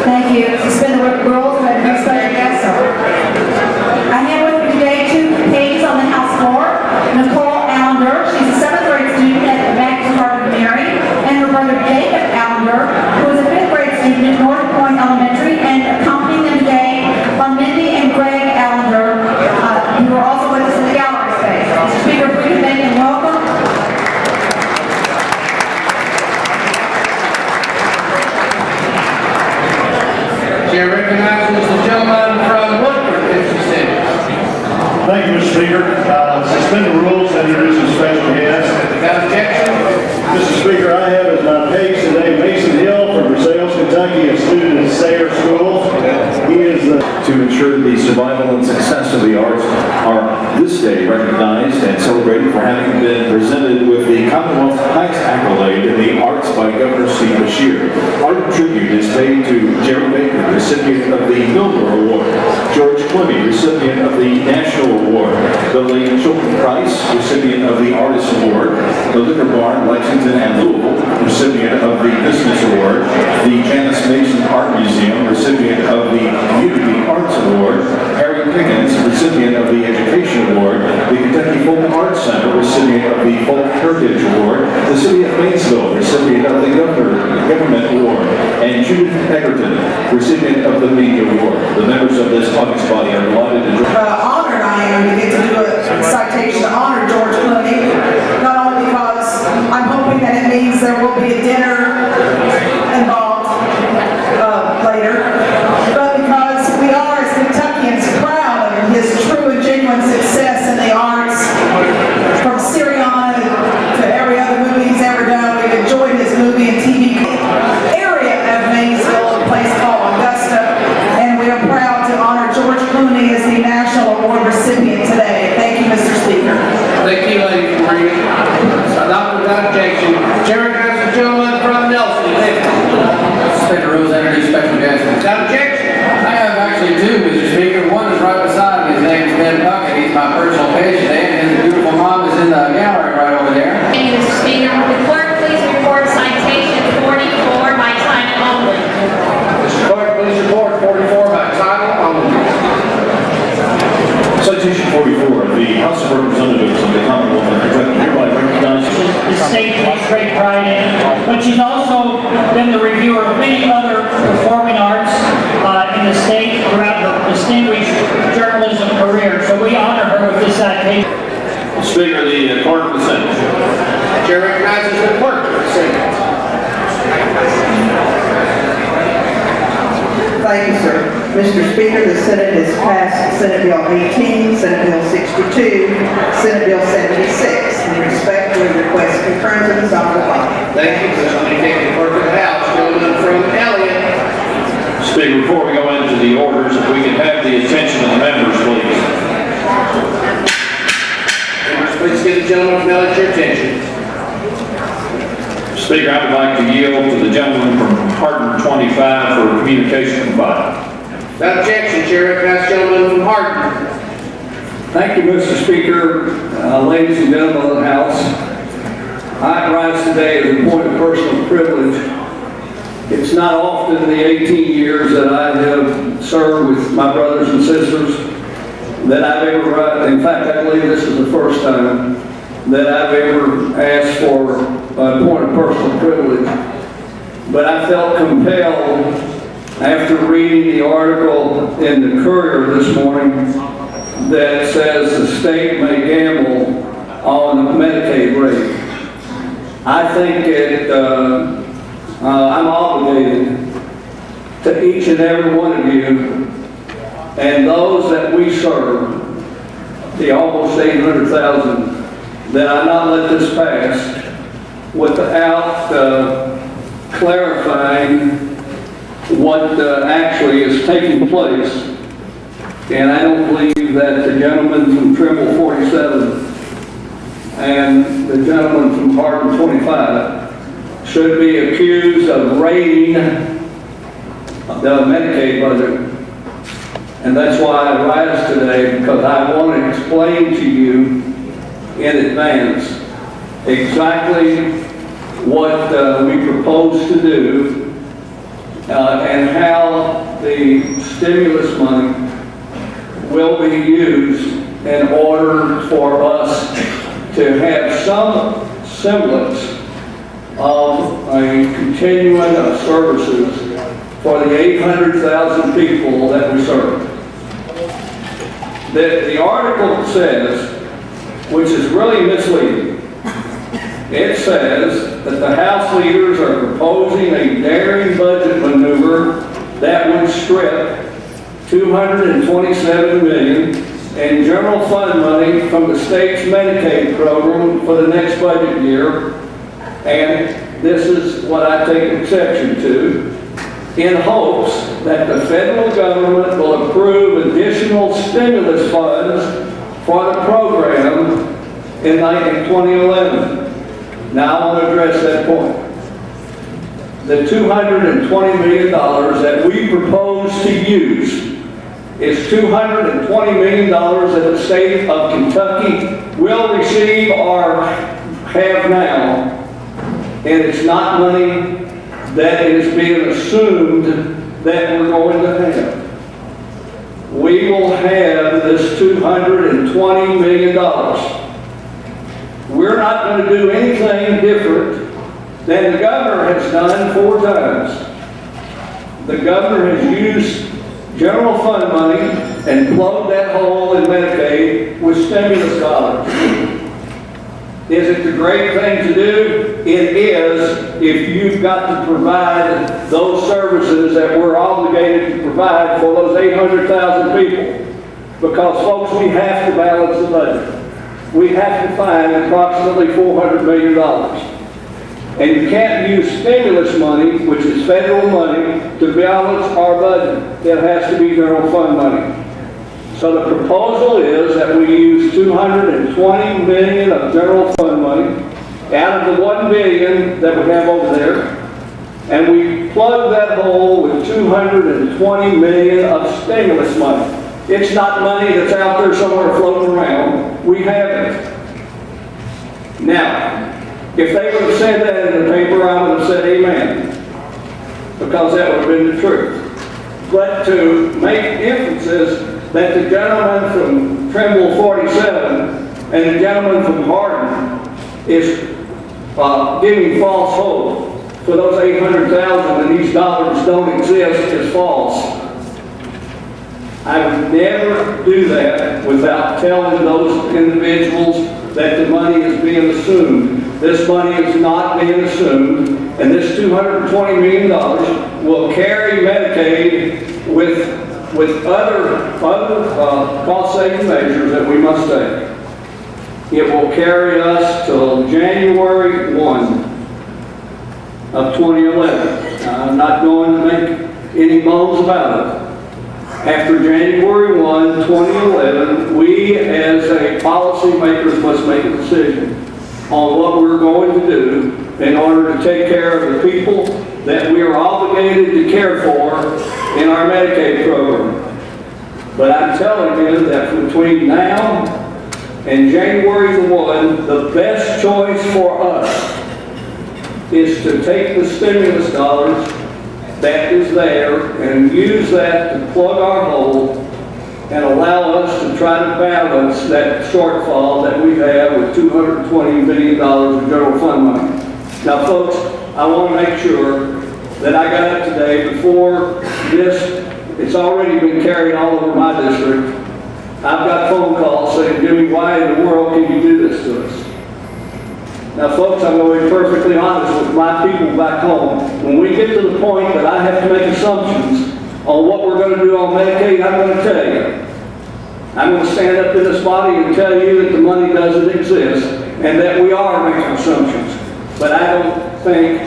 Thank you. Suspend the rules and introduce special guests. I have with me today two ladies on the House floor. Nicole Allender, she's a 7th grade student at the Baptist Heart of Mary, and her brother Jacob Allender, who is a 5th grade student at North Point Elementary, and accompanying them today are Mindy and Greg Allender, who are also with us in the gallery space. Mr. Speaker, please thank and welcome. Chair recognizes the gentleman from Woodford, 50 cents. Thank you, Mr. Speaker. Suspend the rules and introduce a special guest. Without objection. Mr. Speaker, I have as my page today Mason Hill from Versailles, Kentucky, a student at Sayre School. He is to ensure the survival and success of the arts are this day recognized and celebrated for having been presented with the Commonwealth's highest accolade in the arts by Governor Steve Beshear. Art tribute is paid to Jerry Baker, recipient of the Milner Award, George Clemmy, recipient of the National Award, Billy Chilton Price, recipient of the Artist Award, the Liquor Barn, Lexington and Louisville, recipient of the Business Award, the Janice Mason Art Museum, recipient of the Community Arts Award, Harry Pickens, recipient of the Education Award, the Kentucky Folk Arts Center, recipient of the Folk Heritage Award, the City of Maysville, recipient of the Government Award, and Judith Egerton, recipient of the Media Award. The members of this August body are delighted to Honored I am to get to do a citation to honor George Clemmy, not only because I'm hoping that it means there will be a dinner involved later, but because we are as Kentuckians proud of his true and genuine success in the arts, from Syriana to every other movie he's ever done. We've enjoyed his movie and TV area of Maysville, a place called Augusta, and we are proud to honor George Clooney as the National Award recipient today. Thank you, Mr. Speaker. Thank you, Lady Marie. Adopted without objection. Chair recognizes the gentleman from Nelson, 50. Suspend the rules and introduce special guests. Without objection. I have actually two, Mr. Speaker. One is right beside me. His name is Ben Puckett. He's my personal page today, and his beautiful mom is in the gallery right over there. Thank you, Mr. Speaker. The clerk, please report citation 44 by title only. Mr. Clerk, please report 44 by title only. Citation 44, the House of Representatives of the Commonwealth of Kentucky hereby recognizes the state takes great pride in, but she's also been the reviewer of many other performing arts in the state throughout her distinguished journalism career. So we honor her with this citation. Speaker, the clerk of the Senate. Chair recognizes the clerk of the Senate. Thank you, sir. Mr. Speaker, the Senate has passed Senate Bill 18, Senate Bill 62, Senate Bill 76. And respectfully request concurrence in this honorable body. Thank you. Please let me take the clerk of the House, gentleman from Elliott. Speaker, before we go into the orders, if we can have the attention of the members, please. Members, please give the gentleman from Elliott your attention. Speaker, I would like to yield to the gentleman from Hardin 25 for communication and file. Without objection, Chair recognizes the gentleman from Hardin. Thank you, Mr. Speaker, ladies and gentlemen of the House. I rise today as a point of personal privilege. It's not often in the 18 years that I have served with my brothers and sisters that I've ever, in fact, I believe this is the first time that I've ever asked for a point of personal privilege. But I felt compelled after reading the article in the Courier this morning that says the state may gamble on the Medicaid rate. I think I'm obligated to each and every one of you and those that we serve, the almost 800,000, that I not let this pass without clarifying what actually is taking place. And I don't believe that the gentleman from Trimble 47 and the gentleman from Hardin 25 should be accused of raiding the Medicaid budget. And that's why I rise today, because I want to explain to you in advance exactly what we propose to do and how the stimulus money will be used in order for us to have some semblance of a continuing of services for the 800,000 people that we serve. The article says, which is really misleading, it says that the House leaders are proposing a daring budget maneuver that would strip $227 million in general fund money from the state's Medicaid program for the next budget year, and this is what I take exception to, in hopes that the federal government will approve additional stimulus funds for the program in 2011. Now I want to address that point. The $220 million that we propose to use is $220 million that the state of Kentucky will receive or have now, and it's not money that is being assumed that we're going to have. We will have this $220 million. We're not going to do anything different than the governor has done 4 times. The governor has used general fund money and plugged that hole in Medicaid with stimulus dollars. Is it the great thing to do? It is, if you've got to provide those services that we're obligated to provide for those 800,000 people. Because folks, we have to balance the budget. We have to find approximately $400 million. And you can't use stimulus money, which is federal money, to balance our budget. It has to be general fund money. So the proposal is that we use $220 million of general fund money out of the $1 billion that we have over there, and we plug that hole with $220 million of stimulus money. It's not money that's out there somewhere floating around. We have it. Now, if they would have said that in the paper, I would have said amen, because that would have been the truth. But to make inferences that the gentleman from Trimble 47 and the gentleman from Hardin is giving false hope for those 800,000 and these dollars don't exist is false. I would never do that without telling those individuals that the money is being assumed. This money is not being assumed, and this $220 million will carry Medicaid with other cost-saving measures that we must take. It will carry us till January 1 of 2011. I'm not going to make any bones about it. After January 1, 2011, we as a policymakers must make a decision on what we're going to do in order to take care of the people that we are obligated to care for in our Medicaid program. But I'm telling you that between now and January 1, the best choice for us is to take the stimulus dollars that is there and use that to plug our hole and allow us to try to balance that shortfall that we have with $220 million of general fund money. Now folks, I want to make sure that I got up today before it's already been carried all over my district. I've got phone calls saying, Jimmy, why in the world can you do this to us? Now folks, I'm going to be perfectly honest with my people back home. When we get to the point that I have to make assumptions on what we're going to do on Medicaid, I'm going to tell you. I'm going to stand up in this body and tell you that the money doesn't exist and that we are making assumptions. But I don't think